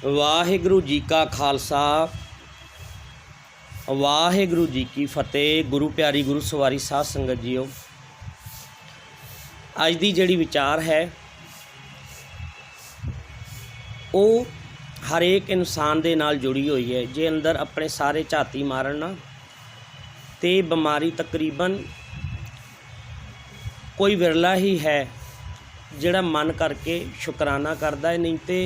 ਵਾਹਿਗੁਰੂ ਜੀ ਕਾ ਖਾਲਸਾ ਵਾਹਿਗੁਰੂ जी की फतेह। गुरु प्यारी गुरु सवारी साध संगत जीओ, अज की जिहड़ी विचार है वो हरेक इंसान दे नाल जुड़ी हुई है। जे अंदर अपने सारे झाती मारन ना तो बीमारी तकरीबन कोई विरला ही है जिहड़ा मन करके शुकराना करता है, नहीं तो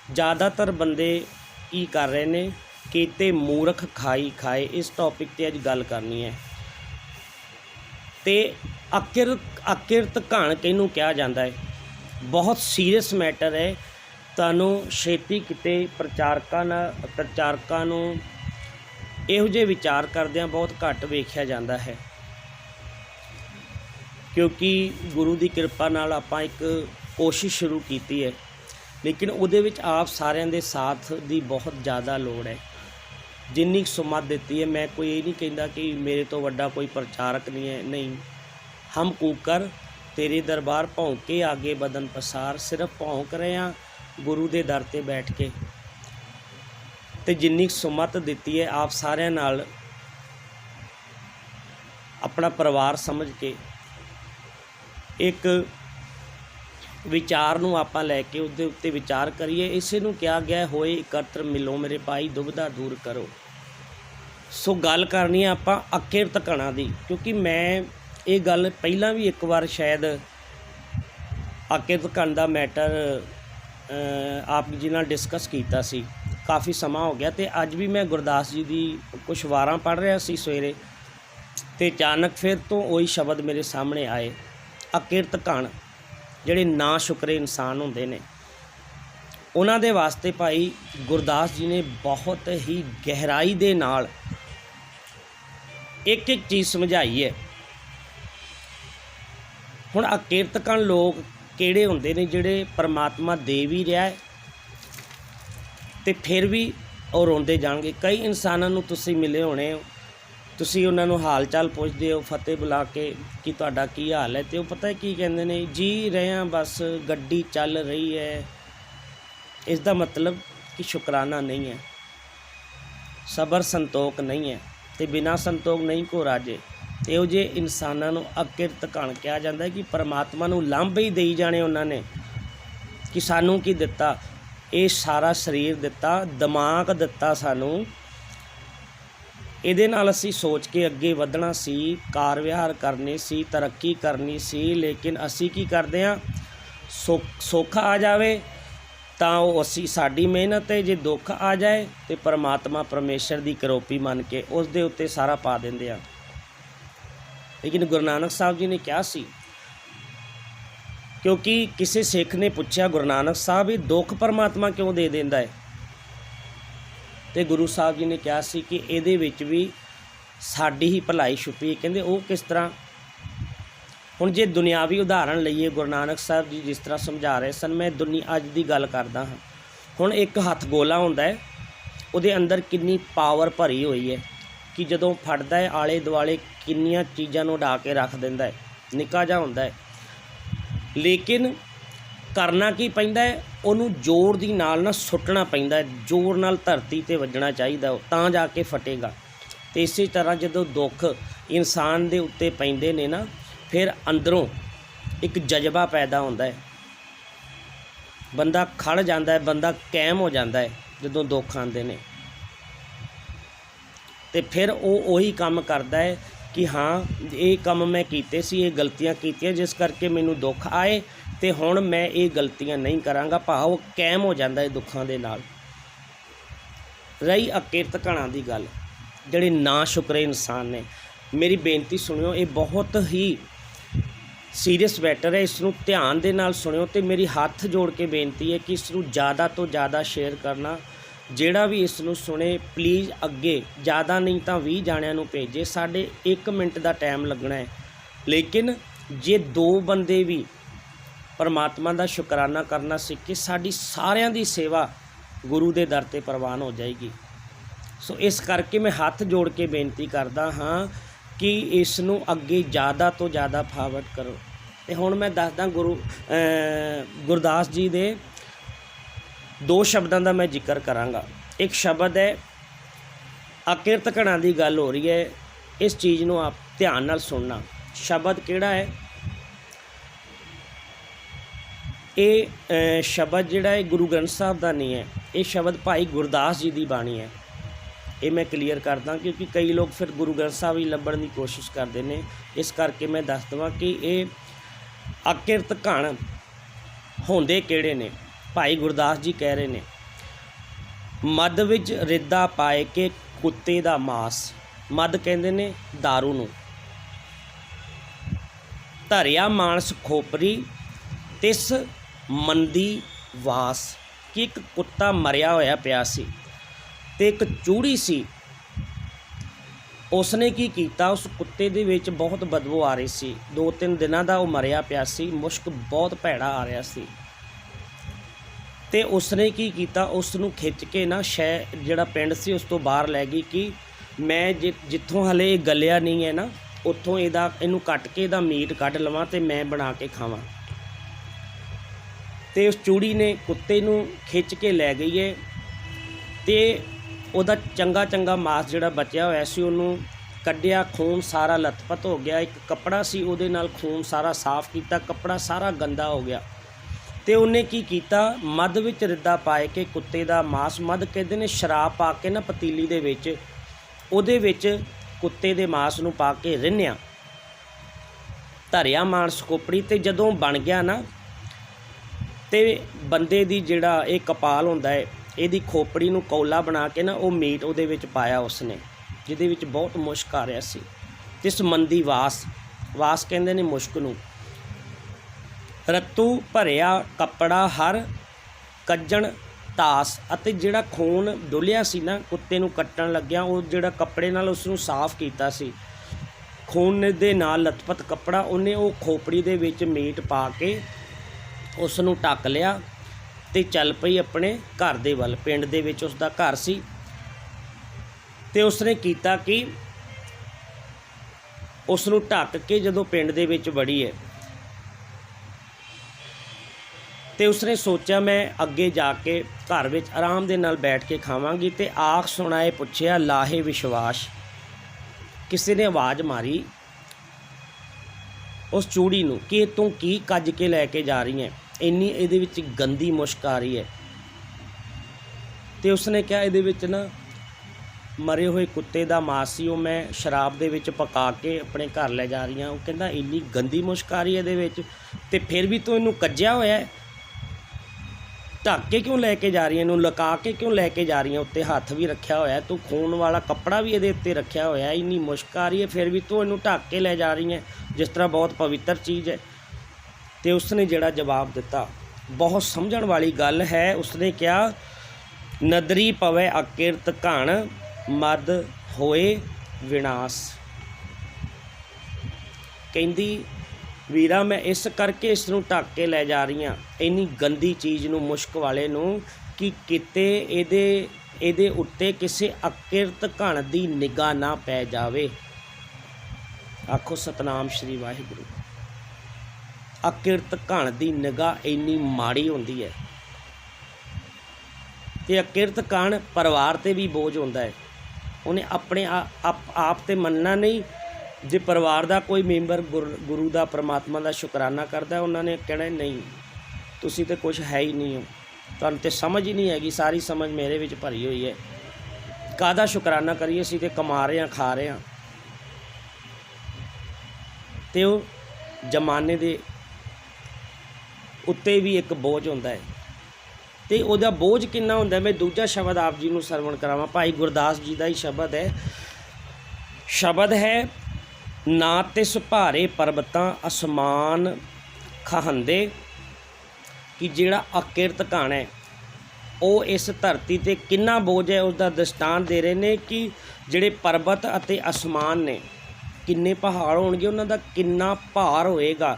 ज़्यादातर बंदे की कर रहे ने किते मूर्ख खाई खाए। इस टॉपिक ते अज गल करनी है। तो अकिरत घण किहनूं कहा जाता है, बहुत सीरीयस मैटर है। तुहानूं छेती किते प्रचारकां नूं इहो जिहे विचार करदिआं बहुत घੱਟ वेखिआ जाता है, क्योंकि गुरु की कृपा नाल आपां एक कोशिश शुरू की है, लेकिन उहदे विच आप सारिਆਂ ਦੇ साथ की बहुत ज़्यादा लोड़ है। जिन्नी सुमत दी है, मैं कोई ये नहीं कहता कि मेरे तो वड्डा कोई प्रचारक नहीं है, नहीं। हम कूकर तेरे दरबार भौंके आगे बदन पसार, सिर्फ भौंक रहे हैं गुरु के दर ते बैठ के। तो जिन्नी सुमत दी है आप सारिਆਂ नाल अपना परिवार समझ के एक विचार नूं आपां लैके उसदे उत्ते विचार करिए। इसे नूं कहा गया होए एकत्र मिलो मेरे भाई दुविधा दूर करो। सो गल करनी है आपां अकिरत घणां दी, क्योंकि मैं ये गल पहलां भी एक बार शायद अकिरत घण दा मैटर आप जी नाल डिस्कस कीता सी, काफ़ी समा हो गया। तो अज भी मैं गुरदास जी दी कुछ वारां पढ़ रहा सी सवेरे, तो अचानक फिर तो वही शब्द मेरे सामने आए, अकिरत घण ਜਿਹੜੇ ना शुकरे इंसान होंदे ने। उन्हां दे वास्ते भाई गुरदास जी ने बहुत ही गहराई दे नाल एक एक चीज़ समझाई है। हुण अकिरतकण लोग किहड़े हुंदे ने जिहड़े परमात्मा दे भी रहा है ते फिर भी वो रोंदे जाणगे। कई इंसानां नूं तुसीं मिले होणे हो, तुसीं उन्हां नूं हाल चाल पुछदे हो फतेह बुला के कि तुहाडा की हाल है, तो पता है की कहंदे ने, जी रहे हैं बस गड्डी चल रही है। इसका मतलब कि शुकराना नहीं है, सबर संतोख नहीं है, तो बिना संतोख नहीं को राजे। इहो जे इंसानां नूं अकिरत घण कहा जाता है कि परमात्मा नूं लांभे ही देई जाने उन्होंने कि सानूं की दिता, ये सारा शरीर दिता, दिमाग दिता सानूं, ਇਹਦੇ ਨਾਲ ਅਸੀਂ सोच के ਅੱਗੇ ਵਧਣਾ ਸੀ, ਕਾਰ ਵਿਹਾਰ ਕਰਨੇ ਸੀ, ਤਰੱਕੀ ਕਰਨੀ ਸੀ। ਲੇਕਿਨ ਅਸੀਂ ਕੀ ਕਰਦੇ ਹਾਂ, ਸੌਖਾ ਆ ਜਾਵੇ ਤਾਂ ਉਹ ਅਸੀਂ ਸਾਡੀ ਮਿਹਨਤ ਹੈ, ਜੇ ਦੁੱਖ ਆ ਜਾਏ ਤੇ ਪਰਮਾਤਮਾ ਪਰਮੇਸ਼ਰ ਦੀ ਕਰੋਪੀ ਮੰਨ ਕੇ ਉਸ ਦੇ ਉੱਤੇ ਸਾਰਾ ਪਾ ਦਿੰਦੇ ਆ। ਲੇਕਿਨ ਗੁਰੂ ਨਾਨਕ ਸਾਹਿਬ ਜੀ ਨੇ ਕਿਹਾ ਸੀ, ਕਿਉਂਕਿ ਕਿਸੇ ਸਿੱਖ ਨੇ ਪੁੱਛਿਆ, ਗੁਰੂ ਨਾਨਕ ਸਾਹਿਬ ਇਹ ਦੁੱਖ ਪਰਮਾਤਮਾ ਕਿਉਂ ਦੇ ਦਿੰਦਾ ਹੈ? तो गुरु साहब जी ने कहा सी कि ये भी साड़ी ही भलाई छुपी है। कहते वो किस तरह? हुण जे दुनियावी उदाहरण लईए, गुरु नानक साहब जी जिस तरह समझा रहे सन, मैं अज की गल करदा हाँ। हुण एक हथ गोला हुंदा है, उहदे अंदर कितनी पावर भरी हुई है कि जदों फड़दा है आले दुआले किन्नियां चीज़ां नूं उडा के रख दिंदा है, निक्का जिहा हुंदा है। लेकिन करना की पैंदा है, उन्होंने जोर दी नाल ना सुटना पैंदा है, जोर नाल धरती ते वजना चाहिए, तां जाके फटेगा। तो इस तरह जदों दुख इंसान दे उत्ते पैंदे ने ना, फिर अंदरों एक जज्बा पैदा होता है, बंदा खड़ जाता है, बंदा कायम हो जाता है। जदों दुख आते हैं तो फिर वो उही काम करता है कि हाँ ये काम मैं कीते सी, ये गलतियाँ कीतियाँ जिस करके मैनू दुख आए, तो हुण मैं ये गलतियां नहीं करांगा। भाव कायम हो जाता है दुखों के नाल। रही अकिरत घणां दी गल, जिहड़े ना शुकरे इंसान ने, मेरी बेनती सुनियो, ये बहुत ही सीरीयस मैटर है, इसनूं ध्यान दे नाल सुनियो। तो मेरी हाथ जोड़ के बेनती है कि इसनूं ज़्यादा तो ज़्यादा शेयर करना। ਜਿਹੜਾ भी इसनूं सुने प्लीज़ अगे ज़्यादा नहीं तो 20 जाणिਆਂ ਨੂੰ भेजे। साढ़े 1 मिनट का टाइम लगना है, लेकिन जे 2 बंदे भी परमात्मा का शुकराना करना सीख के साड़ी सारिਆਂ ਦੀ सेवा गुरु के दर ते प्रवान हो जाएगी। सो इस करके मैं हाथ जोड़ के बेनती करदा हाँ कि इसनूं अगे ज़्यादा तो ज़्यादा फारवर्ड करो। तो हुण मैं दसदा गुरदास जी दे दो शब्दों का मैं जिक्र करांगा। एक शब्द है अकिरत घड़ा की गल हो रही है, इस चीज़ को आप ध्यान नाल सुनना। शब्द किहड़ा है? ये शब्द जिहड़ा है गुरु ग्रंथ साहब का नहीं है, ये शब्द भाई गुरदास जी की बाणी है। ये मैं क्लीयर करदा क्योंकि कई लोग फिर गुरु ग्रंथ साहब ही लभण की कोशिश करते हैं, इस करके मैं दस देवां कि ये अकिरत घण होंदे किहड़े ने। भाई गुरदास जी कह रहे ने, मद विच रिदा पाए के कुत्ते दा मास, मद कहंदे ने दारू नूं, धरिया मानस खोपरी तिस मंदी वास, कि एक कुत्ता मरिया होया पिया सी ते एक चूड़ी सी, उसने की कीता, उस कुत्ते दे विच बहुत बदबू आ रही सी, 2-3 दिनों का वह मरिया पिया सी, मुश्क बहुत भैड़ा आ रहा सी, ते उसने की कीता, उसनूं खिच के ना शह जिहड़ा पिंड सी उस तो बाहर लै गई कि मैं जिथों हले गलिया नहीं है ना, उत्थों इहनूं कट के इहदा मीट कढ लवां ते मैं बना के खावां। ते उस चूड़ी ने कुत्ते नूं खिच के लै गई है ते ਉਹਦਾ चंगा चंगा मास ਜਿਹੜਾ बचिया होया सी ਉਹਨੂੰ ਕੱਢਿਆ, खून सारा लथपथ हो गया। एक कपड़ा सी ਉਹਦੇ ਨਾਲ खून सारा साफ किया, कपड़ा सारा गंदा हो गया। ਤੇ ਉਹਨੇ ਕੀ ਕੀਤਾ, ਮੱਧ ਵਿੱਚ ਰਿੱਧਾ ਪਾਏ ਕੇ ਕੁੱਤੇ ਦਾ ਮਾਸ, ਮੱਧ ਕਹਿੰਦੇ ਨੇ ਸ਼ਰਾਬ ਪਾ ਕੇ ਨਾ ਪਤੀਲੀ ਦੇ ਵਿੱਚ, ਉਹਦੇ ਵਿੱਚ ਕੁੱਤੇ ਦੇ ਮਾਸ ਨੂੰ ਪਾ ਕੇ ਰਿੰਨਿਆ, ਧਰਿਆ ਮਾਨਸ ਕੋਪੜੀ। ਤੇ ਜਦੋਂ ਬਣ ਗਿਆ ਨਾ ਤੇ ਬੰਦੇ ਦੀ ਜਿਹੜਾ ਇਹ ਕਪਾਲ ਹੁੰਦਾ ਹੈ, ਇਹਦੀ खोपड़ी ਨੂੰ कौला बना के ना वो मीट ਉਹਦੇ ਵਿੱਚ ਪਾਇਆ ਉਸਨੇ, ਜਿਹਦੇ ਵਿੱਚ बहुत मुश्क आ रहा सी। तिस मंदी वास, वास ਕਹਿੰਦੇ ਨੇ ਮੁਸ਼ਕ ਨੂੰ। रत्तू भरिया कपड़ा हर ਕੱਜਣ ਤਾਸ, ਅਤੇ ਜਿਹੜਾ खून ਡੁੱਲਿਆ ਸੀ ਨਾ ਕੁੱਤੇ ਨੂੰ ਕੱਟਣ ਲੱਗਿਆ, ਉਹ ਜਿਹੜਾ ਕੱਪੜੇ ਨਾਲ ਉਸ ਨੂੰ ਸਾਫ਼ ਕੀਤਾ ਸੀ, खून ਦੇ ਨਾਲ ਲਤਪਤ ਕੱਪੜਾ, ਉਹਨੇ ਉਹ ਖੋਪੜੀ ਦੇ ਵਿੱਚ ਮੀਟ ਪਾ ਕੇ ਉਸ ਨੂੰ ਢੱਕ ਲਿਆ ਤੇ ਚੱਲ ਪਈ ਆਪਣੇ ਘਰ ਦੇ ਵੱਲ। ਪਿੰਡ ਦੇ ਵਿੱਚ ਉਸ ਦਾ ਘਰ ਸੀ ਤੇ ਉਸਨੇ ਕੀਤਾ ਕਿ ਉਸ ਨੂੰ ਢੱਕ ਕੇ ਜਦੋਂ ਪਿੰਡ ਦੇ ਵਿੱਚ ਵੜੀ ਹੈ ਤੇ ਉਸਨੇ ਸੋਚਿਆ ਮੈਂ ਅੱਗੇ ਜਾ ਕੇ ਘਰ ਵਿੱਚ ਆਰਾਮ ਦੇ ਨਾਲ ਬੈਠ ਕੇ ਖਾਵਾਂਗੀ। ਤੇ ਆਖ ਸੁਣਾਏ ਪੁੱਛਿਆ ਲਾਹੇ ਵਿਸ਼ਵਾਸ, ਕਿਸੇ ਨੇ ਆਵਾਜ਼ ਮਾਰੀ ਉਸ ਚੂੜੀ ਨੂੰ ਕਿ ਤੂੰ ਕੀ ਕੱਜ ਕੇ ਲੈ ਕੇ ਜਾ ਰਹੀ ਹੈ, ਇੰਨੀ ਇਹਦੇ ਵਿੱਚ ਗੰਦੀ ਮੁਸ਼ਕ ਆ ਰਹੀ ਹੈ। ਤੇ ਉਸਨੇ ਕਿਹਾ ਇਹਦੇ ਵਿੱਚ ਨਾ ਮਰੇ ਹੋਏ ਕੁੱਤੇ ਦਾ ਮਾਸ ਸੀ, ਉਹ ਮੈਂ ਸ਼ਰਾਬ ਦੇ ਵਿੱਚ ਪਕਾ ਕੇ ਆਪਣੇ ਘਰ ਲੈ ਜਾ ਰਹੀ ਹਾਂ। ਉਹ ਕਹਿੰਦਾ ਇੰਨੀ ਗੰਦੀ ਮੁਸ਼ਕ ਆ ਰਹੀ ਹੈ ਇਹਦੇ ਵਿੱਚ, ਤੇ ਫਿਰ ਵੀ ਤੂੰ ਇਹਨੂੰ ਕੱਜਿਆ ਹੋਇਆ, ਢੱਕ ਕੇ ਕਿਉਂ ਲੈ ਕੇ ਜਾ ਰਹੀ ਹੈ, ਇਹਨੂੰ ਲੁਕਾ ਕੇ ਕਿਉਂ ਲੈ ਕੇ ਜਾ ਰਹੀ ਹੈ, ਉੱਤੇ ਹੱਥ ਵੀ ਰੱਖਿਆ ਹੋਇਆ, ਤੂੰ ਖੂਨ ਵਾਲਾ ਕੱਪੜਾ ਵੀ ਇਹਦੇ ਉੱਤੇ ਰੱਖਿਆ ਹੋਇਆ, ਇੰਨੀ ਮੁਸ਼ਕ ਆ ਰਹੀ ਹੈ, ਫਿਰ ਵੀ ਤੂੰ ਇਹਨੂੰ ਢੱਕ ਕੇ ਲੈ ਜਾ ਰਹੀ ਹੈ ਜਿਸ ਤਰ੍ਹਾਂ ਬਹੁਤ ਪਵਿੱਤਰ ਚੀਜ਼ ਹੈ। ਤੇ ਉਸਨੇ ਜਿਹੜਾ ਜਵਾਬ ਦਿੱਤਾ ਬਹੁਤ ਸਮਝਣ ਵਾਲੀ ਗੱਲ ਹੈ। ਉਸਨੇ ਕਿਹਾ ਨਦਰੀ ਪਵੇ ਅਕਿਰਤ ਘਣ ਮਦ ਹੋਏ ਵਿਨਾਸ਼, ਕਹਿੰਦੀ ਵੀਰਾ ਮੈਂ ਇਸ ਕਰਕੇ ਇਸ ਨੂੰ ਢੱਕ ਕੇ ਲੈ ਜਾ ਰਹੀ ਹਾਂ, ਇੰਨੀ ਗੰਦੀ ਚੀਜ਼ ਨੂੰ, ਮੁਸ਼ਕ ਵਾਲੇ ਨੂੰ, ਕਿ ਕਿਤੇ ਇਹਦੇ ਉੱਤੇ ਕਿਸੇ ਅਕਿਰਤ ਘਣ ਦੀ ਨਿਗਾਹ ਨਾ ਪੈ ਜਾਵੇ। ਆਖੋ ਸਤਨਾਮ ਸ਼੍ਰੀ ਵਾਹਿਗੁਰੂ। अकिरत घण की निगाह इन्नी माड़ी होंदी है, ते अकिरत घण परिवार ते भी बोझ होंदा है। उन्हें अपने आप ते मनना नहीं, जे परिवार का कोई मैंबर गुरु का परमात्मा का शुकराना करता है, उन्होंने कहना नहीं तुसी तो कुछ है ही नहीं हो, तुहानूं ते समझ ही नहीं हैगी, सारी समझ मेरे विच भरी हुई है, काहदा शुकराना करिए, असीं ते कमा रहे हैं, खा रहे हैं। ते वो जमाने दे उत्ते भी एक बोझ होंदा है, ते उहदा बोझ किन्ना होंदा है। मैं दूजा शब्द आप जी नूं सरवण करावां, भाई गुरदास जी का ही शब्द है। शब्द है ना तिस भारे परबतां आसमान खहंदे, कि जिहड़ा अकिरत घण है वो इस धरती ते किन्ना बोझ है, उसका दृष्टांत दे रहे हैं कि जिहड़े परबत अते आसमान ने किन्ने पहाड़ होणगे, उन्हां दा किन्ना भार होएगा,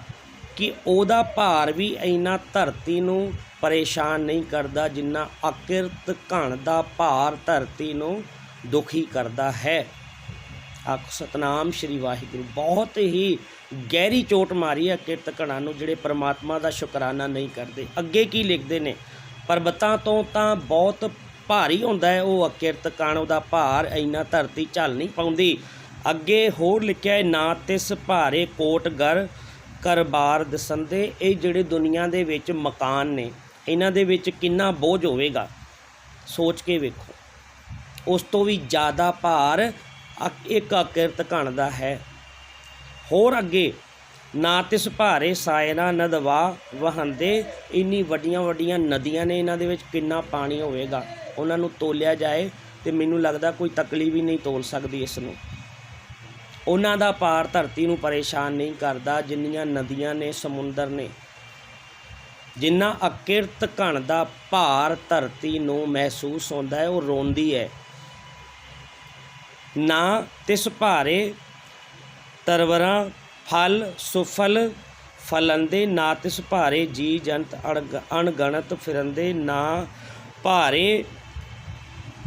कि ਉਹਦਾ भार भी इन्ना धरती नूं परेशान नहीं करता जिन्ना अकिरत घण दा भार धरती नूं दुखी करता है। आखो सतनाम श्री वाहिगुरू। बहुत ही गहरी चोट मारी है अकिरत घणां नूं, जिहड़े परमात्मा का शुकराना नहीं करते। अगे की लिखते ने, ਪਰਬਤਾਂ ਤੋਂ ਤਾਂ ਬਹੁਤ ਭਾਰੀ ਹੁੰਦਾ ਹੈ ਉਹ ਅਕਿਰਤ ਕਣ, ਉਹਦਾ ਭਾਰ ਇੰਨਾ ਧਰਤੀ ਝੱਲ ਨਹੀਂ ਪਾਉਂਦੀ। ਅੱਗੇ ਹੋਰ ਲਿਖਿਆ ਹੈ, ਨਾ ਤਿਸ ਭਾਰੇ ਕੋਟ ਗਰ ਕਰਬਾਰ ਦਸੰਦੇ। ਇਹ ਜਿਹੜੇ ਦੁਨੀਆ ਦੇ ਵਿੱਚ ਮਕਾਨ ਨੇ, ਇਹਨਾਂ ਦੇ ਵਿੱਚ ਕਿੰਨਾ ਬੋਝ ਹੋਵੇਗਾ, ਸੋਚ ਕੇ ਵੇਖੋ। ਉਸ ਤੋਂ ਵੀ ਜ਼ਿਆਦਾ ਭਾਰ ਇੱਕ ਅਕਿਰਤ ਕਣ ਦਾ ਹੈ। ਹੋਰ ਅੱਗੇ, ਨਾ ਤਿਸ ਭਾਰੇ ਸਾਇਨਾ ਨਦਵਾ ਵਹੰਦੇ। ਇੰਨੀ ਵੱਡੀਆਂ ਵੱਡੀਆਂ ਨਦੀਆਂ ਨੇ, ਇਹਨਾਂ ਦੇ ਵਿੱਚ ਕਿੰਨਾ ਪਾਣੀ ਹੋਵੇਗਾ, ਉਹਨਾਂ ਨੂੰ ਤੋਲਿਆ ਜਾਏ ਤੇ ਮੈਨੂੰ ਲੱਗਦਾ ਕੋਈ ਤਕਲੀ ਵੀ ਨਹੀਂ ਤੋਲ ਸਕਦੀ ਇਸ ਨੂੰ। ਉਹਨਾਂ ਦਾ ਭਾਰ ਧਰਤੀ ਨੂੰ ਪਰੇਸ਼ਾਨ ਨਹੀਂ ਕਰਦਾ ਜਿੰਨੀਆਂ ਨਦੀਆਂ ਨੇ, ਸਮੁੰਦਰ ਨੇ। ਜਿੰਨਾ ਅਕਿਰਤ ਕਣ ਦਾ ਭਾਰ ਧਰਤੀ ਨੂੰ ਮਹਿਸੂਸ ਹੁੰਦਾ ਹੈ, ਉਹ ਰੋਂਦੀ ਹੈ। ਨਾ ਤਿਸ ਭਾਰੇ ਤਰਵਰਾਂ ਫਲ ਸੁਫਲ ਫਲੰਦੇ। ਨਾ ਤਿਸ ਭਾਰੇ ਜੀ ਜੰਤ ਅਣਗਣਤ ਫਿਰੰਦੇ। ਨਾ ਭਾਰੇ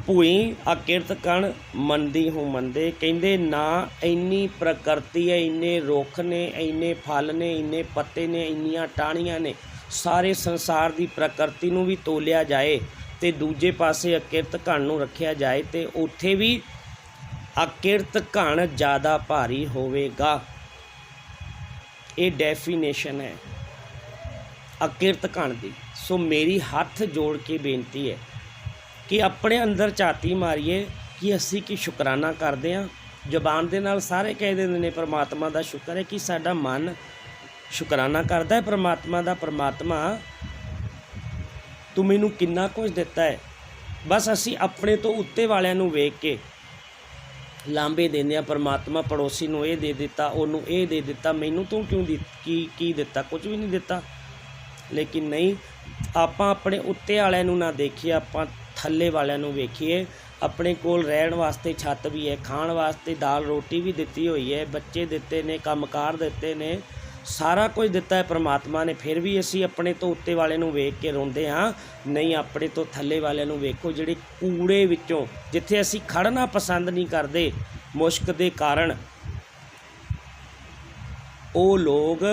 ਭੂਈ ਅਕਿਰਤ ਕਣ ਮੰਦੀ ਹੂੰ ਮੰਦੇ। ਕਹਿੰਦੇ ਨਾ ਇੰਨੀ ਪ੍ਰਕਿਰਤੀ ਹੈ, ਇੰਨੇ ਰੁੱਖ ਨੇ, ਇੰਨੇ ਫਲ ਨੇ, ਇੰਨੇ ਪੱਤੇ ਨੇ, ਇੰਨੀਆਂ ਟਾਹਣੀਆਂ ਨੇ, ਸਾਰੇ ਸੰਸਾਰ ਦੀ ਪ੍ਰਕਿਰਤੀ ਨੂੰ ਵੀ ਤੋਲਿਆ ਜਾਏ ਤੇ ਦੂਜੇ ਪਾਸੇ ਅਕਿਰਤ ਕਣ ਨੂੰ ਰੱਖਿਆ ਜਾਏ ਤੇ ਉੱਥੇ ਵੀ ਅਕਿਰਤ ਕਣ ਜ਼ਿਆਦਾ ਭਾਰੀ ਹੋਵੇਗਾ। ਇਹ ਡੈਫੀਨੇਸ਼ਨ ਹੈ ਅਕਿਰਤ ਕਣ ਦੀ। ਸੋ ਮੇਰੀ ਹੱਥ ਜੋੜ ਕੇ ਬੇਨਤੀ ਹੈ ਕਿ ਆਪਣੇ ਅੰਦਰ ਝਾਤੀ ਮਾਰੀਏ ਕਿ ਅਸੀਂ ਕੀ ਸ਼ੁਕਰਾਨਾ ਕਰਦੇ ਹਾਂ। ਜ਼ੁਬਾਨ ਦੇ ਨਾਲ ਸਾਰੇ ਕਹਿ ਦਿੰਦੇ ਨੇ ਪਰਮਾਤਮਾ ਦਾ ਸ਼ੁਕਰ ਹੈ, ਕਿ ਸਾਡਾ ਮਨ ਸ਼ੁਕਰਾਨਾ ਕਰਦਾ ਹੈ ਪਰਮਾਤਮਾ ਦਾ। ਪਰਮਾਤਮਾ ਤੂੰ ਮੈਨੂੰ ਕਿੰਨਾ ਕੁਝ ਦਿੱਤਾ ਹੈ। ਬਸ ਅਸੀਂ ਆਪਣੇ ਤੋਂ ਉੱਤੇ ਵਾਲਿਆਂ ਨੂੰ ਵੇਖ ਕੇ ਲਾਂਭੇ ਦਿੰਦੇ ਹਾਂ। ਪਰਮਾਤਮਾ ਪੜੋਸੀ ਨੂੰ ਇਹ ਦੇ ਦਿੱਤਾ, ਉਹਨੂੰ ਇਹ ਦੇ ਦਿੱਤਾ, ਮੈਨੂੰ ਤੂੰ ਕਿਉਂ ਕੀ ਦਿੱਤਾ? ਕੁਝ ਵੀ ਨਹੀਂ ਦਿੱਤਾ। ਲੇਕਿਨ ਨਹੀਂ, ਆਪਾਂ ਆਪਣੇ ਉੱਤੇ ਵਾਲਿਆਂ ਨੂੰ ਨਾ ਦੇਖੀਏ, ਆਪਾਂ ਥੱਲੇ ਵਾਲਿਆਂ ਨੂੰ ਵੇਖੀਏ। ਆਪਣੇ ਕੋਲ ਰਹਿਣ ਵਾਸਤੇ ਛੱਤ ਵੀ ਹੈ, ਖਾਣ ਵਾਸਤੇ ਦਾਲ ਰੋਟੀ ਵੀ ਦਿੱਤੀ ਹੋਈ ਹੈ, ਬੱਚੇ ਦਿੱਤੇ ਨੇ, ਕੰਮਕਾਰ ਦਿੱਤੇ ਨੇ, ਸਾਰਾ ਕੁਝ ਦਿੱਤਾ ਹੈ ਪਰਮਾਤਮਾ ਨੇ। ਫਿਰ ਵੀ ਅਸੀਂ ਆਪਣੇ ਤੋਂ ਉੱਤੇ ਵਾਲੇ ਨੂੰ ਵੇਖ ਕੇ ਰੋਂਦੇ ਹਾਂ। ਨਹੀਂ, ਆਪਣੇ ਤੋਂ ਥੱਲੇ ਵਾਲਿਆਂ ਨੂੰ ਵੇਖੋ, ਜਿਹੜੇ ਕੂੜੇ ਵਿੱਚੋਂ, ਜਿੱਥੇ ਅਸੀਂ ਖੜ੍ਹਨਾ ਪਸੰਦ ਨਹੀਂ ਕਰਦੇ ਮੁਸ਼ਕ ਦੇ ਕਾਰਨ, ਉਹ ਲੋਕ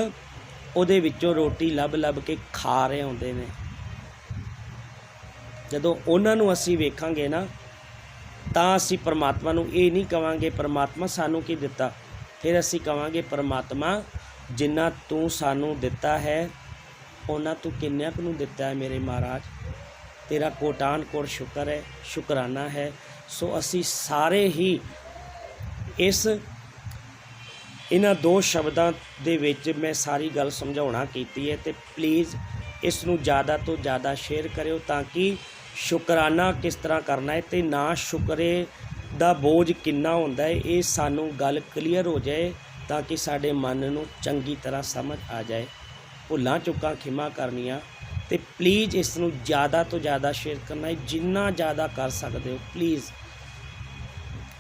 ਉਹਦੇ ਵਿੱਚੋਂ ਰੋਟੀ ਲੱਭ ਲੱਭ ਕੇ ਖਾ ਰਹੇ ਹੁੰਦੇ ਨੇ। ਜਦੋਂ ਉਹਨਾਂ ਨੂੰ ਅਸੀਂ ਵੇਖਾਂਗੇ ਨਾ, ਤਾਂ ਅਸੀਂ ਪਰਮਾਤਮਾ ਨੂੰ ਇਹ ਨਹੀਂ ਕਵਾਂਗੇ ਪਰਮਾਤਮਾ ਸਾਨੂੰ ਕੀ ਦਿੱਤਾ। ਫਿਰ ਅਸੀਂ ਕਵਾਂਗੇ ਪਰਮਾਤਮਾ ਜਿੰਨਾ ਤੂੰ ਸਾਨੂੰ ਦਿੱਤਾ ਹੈ, ਉਹਨਾਂ ਤੂੰ ਕਿੰਨਿਆਂ ਕੁ ਨੂੰ ਦਿੱਤਾ ਹੈ ਮੇਰੇ ਮਹਾਰਾਜ। ਤੇਰਾ ਕੋਟਾਨ ਕੋਟ ਸ਼ੁਕਰ ਹੈ, ਸ਼ੁਕਰਾਨਾ ਹੈ। ਸੋ ਅਸੀਂ ਸਾਰੇ ਹੀ ਇਹਨਾਂ ਦੋ ਸ਼ਬਦਾਂ ਦੇ ਵਿੱਚ ਮੈਂ ਸਾਰੀ ਗੱਲ ਸਮਝਾਉਣਾ ਕੀਤੀ ਹੈ। ਅਤੇ ਪਲੀਜ਼ ਇਸ ਨੂੰ ਜ਼ਿਆਦਾ ਤੋਂ ਜ਼ਿਆਦਾ ਸ਼ੇਅਰ ਕਰਿਓ, ਤਾਂ ਕਿ ਸ਼ੁਕਰਾਨਾ ਕਿਸ ਤਰ੍ਹਾਂ ਕਰਨਾ ਹੈ ਅਤੇ ਨਾ ਸ਼ੁਕਰੇ ਦਾ ਬੋਝ ਕਿੰਨਾ ਹੁੰਦਾ ਹੈ, ਇਹ ਸਾਨੂੰ ਗੱਲ ਕਲੀਅਰ ਹੋ ਜਾਏ, ਤਾਂ ਕਿ ਸਾਡੇ ਮਨ ਨੂੰ ਚੰਗੀ ਤਰ੍ਹਾਂ ਸਮਝ ਆ ਜਾਏ। ਭੁੱਲਾਂ ਚੁੱਕਾਂ ਖਿਮਾ ਕਰਨੀਆਂ, ਅਤੇ ਪਲੀਜ਼ ਇਸ ਨੂੰ ਜ਼ਿਆਦਾ ਤੋਂ ਜ਼ਿਆਦਾ ਸ਼ੇਅਰ ਕਰਨਾ ਹੈ, ਜਿੰਨਾ ਜ਼ਿਆਦਾ ਕਰ ਸਕਦੇ ਹੋ ਪਲੀਜ਼।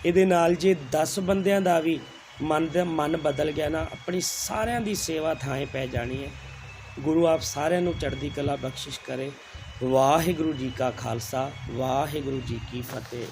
ਇਹਦੇ ਨਾਲ ਜੇ 10 ਬੰਦਿਆਂ ਦਾ ਵੀ ਮਨ ਬਦਲ ਗਿਆ ਨਾ, ਆਪਣੀ ਸਾਰਿਆਂ ਦੀ ਸੇਵਾ ਥਾਂ ਪੈ ਜਾਣੀ ਹੈ। ਗੁਰੂ ਆਪ ਸਾਰਿਆਂ ਨੂੰ ਚੜ੍ਹਦੀ ਕਲਾ ਬਖਸ਼ਿਸ਼ ਕਰੇ। ਵਾਹਿਗੁਰੂ ਜੀ ਕਾ ਖਾਲਸਾ, ਵਾਹਿਗੁਰੂ ਜੀ ਕੀ ਫਤਿਹ।